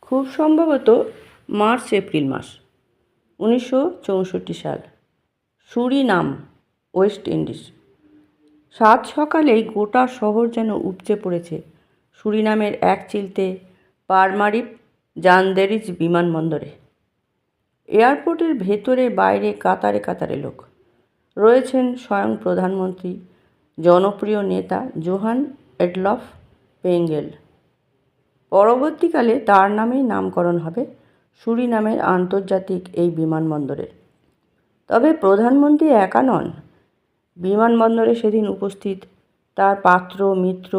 খুব সম্ভবত March April মাস 1964 সাল। Surinam, West Indies. সাত সকালেই গোটা শহর যেন উপচে পড়েছে সুরিনামের এক চিলতে পারমারিপ জানদেরিজ বিমানবন্দরে। এয়ারপোর্টের ভেতরে বাইরে কাতারে কাতারে লোক। রয়েছেন স্বয়ং প্রধানমন্ত্রী, জনপ্রিয় নেতা জোহান এডলফ পেঙ্গেল। পরবর্তীকালে তার নামেই নামকরণ হবে সুরিনামের আন্তর্জাতিক এই বিমানবন্দরের। তবে প্রধানমন্ত্রী একা নন, বিমানবন্দরে সেদিন উপস্থিত তার পাত্র, মিত্র,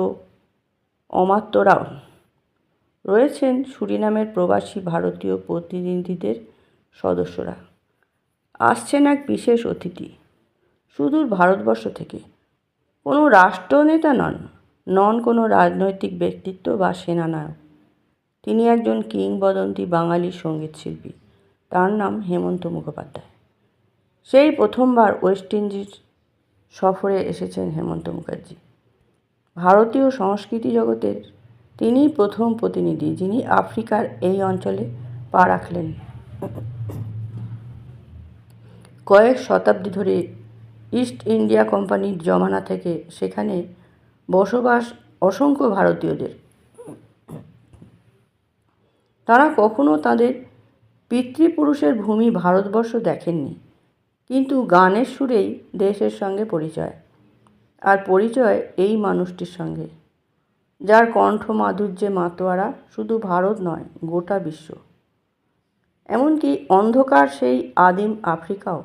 অমাত্যরাও। রয়েছেন সুরিনামের প্রবাসী ভারতীয় প্রতিনিধিদের সদস্যরা। আসছেন এক বিশেষ অতিথি সুদূর ভারতবর্ষ থেকে। কোনো রাষ্ট্রনেতা নন কোনো রাজনৈতিক ব্যক্তিত্ব বা সেনানায়ক। তিনি একজন কিংবদন্তি বাঙালি সঙ্গীতশিল্পী। তার নাম হেমন্ত মুখোপাধ্যায়। সেই প্রথমবার ওয়েস্ট ইন্ডিজ সফরে এসেছেন হেমন্ত মুখার্জি। ভারতীয় সংস্কৃতি জগতের তিনিই প্রথম প্রতিনিধি যিনি আফ্রিকার এই অঞ্চলে পা রাখলেন। কয়েক শতাব্দী ধরে ইস্ট ইন্ডিয়া কোম্পানির জমানা থেকে সেখানে বসবাস অসংখ্য ভারতীয়দের। তারা কখনো তাদের পিতৃপুরুষের ভূমি ভারতবর্ষ দেখেননি, কিন্তু গানের সুরেই দেশের সঙ্গে পরিচয়। আর পরিচয় এই মানুষটির সঙ্গে, যার কণ্ঠ মাধুর্যে মাতোয়ারা শুধু ভারত নয়, গোটা বিশ্ব, এমনকি অন্ধকার সেই আদিম আফ্রিকাও।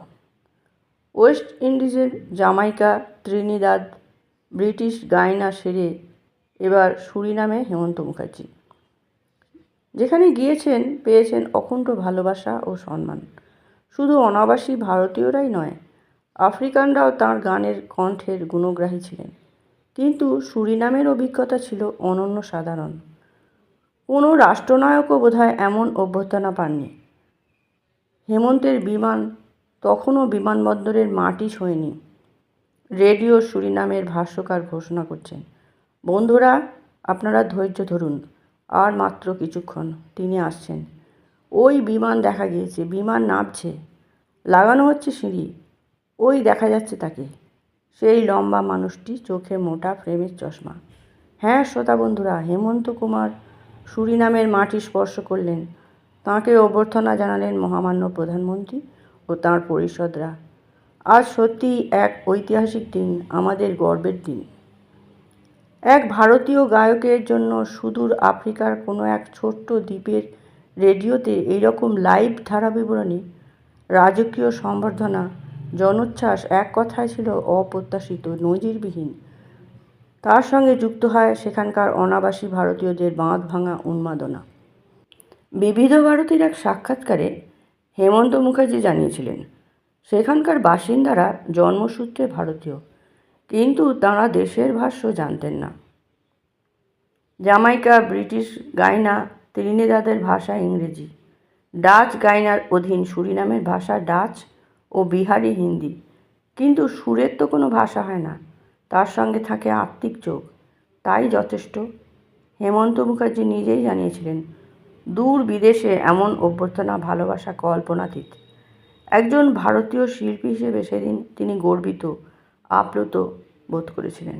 ওয়েস্ট ইন্ডিজের জামাইকা, ত্রিনিদাদ, ব্রিটিশ গায়না সেরে এবার সুরিনামে হেমন্ত মুখার্জি। যেখানে গিয়েছেন পেয়েছেন অকুণ্ঠ ভালোবাসা ও সম্মান। শুধু অনাবাসী ভারতীয়রাই নয়, আফ্রিকানরাও তাঁর গানের কণ্ঠের গুণগ্রাহী ছিলেন। কিন্তু সুরিনামের অভিজ্ঞতা ছিল অনন্য সাধারণ। কোনো রাষ্ট্রনায়কও বোধহয় এমন অভ্যর্থনা পাননি। হেমন্তের বিমান তখনও বিমানবন্দরের মাটি ছোঁয়নি। রেডিও সুরিনামের ভাষ্যকার ঘোষণা করছেন, বন্ধুরা, আপনারা ধৈর্য ধরুন, আর মাত্র কিছুক্ষণ, তিনি আসছেন। ওই বিমান দেখা গিয়েছে, বিমান নামছে, লাগানো হচ্ছে সিঁড়ি, ওই দেখা যাচ্ছে তাকে, সেই লম্বা মানুষটি, চোখে মোটা ফ্রেমের চশমা। হ্যাঁ শ্রোতা বন্ধুরা, হেমন্ত কুমার সুরিনামের মাটি স্পর্শ করলেন। তাঁকে অভ্যর্থনা জানালেন মহামান্য প্রধানমন্ত্রী ও তাঁর পরিষদরা। আজ সত্যিই এক ঐতিহাসিক দিন, আমাদের গর্বের দিন। এক ভারতীয় গায়কের জন্য সুদূর আফ্রিকার কোনো এক ছোট্ট দ্বীপের রেডিওতে এইরকম লাইভ ধারাবিবরণী, রাজকীয় সম্বর্ধনা, জনোচ্ছ্বাস এক কথায় ছিল অপ্রত্যাশিত, নজিরবিহীন। তার সঙ্গে যুক্ত হয় সেখানকার অনাবাসী ভারতীয়দের বাঁধ ভাঙা উন্মাদনা। বিবিধ ভারতীর এক সাক্ষাৎকারে হেমন্ত মুখার্জি জানিয়েছিলেন, সেখানকার বাসিন্দারা জন্মসূত্রে ভারতীয়, কিন্তু তাঁরা দেশের ভাষ্য জানতেন না। জামাইকা, ব্রিটিশ গায়না, ত্রিনিদাদের ভাষা ইংরেজি, ডাচ গায়নার অধীন সুরিনামের ভাষা ডাচ ও বিহারি হিন্দি। কিন্তু সুরের তো কোনো ভাষা হয় না, তার সঙ্গে থাকে আত্মিক যোগ, তাই যথেষ্ট। হেমন্ত মুখার্জি নিজেই জানিয়েছিলেন, দূর বিদেশে এমন অভ্যর্থনা, ভালোবাসা কল্পনাতীত। একজন ভারতীয় শিল্পী হিসেবে সেদিন তিনি গর্বিত, আপ্লুত বোধ করেছিলেন।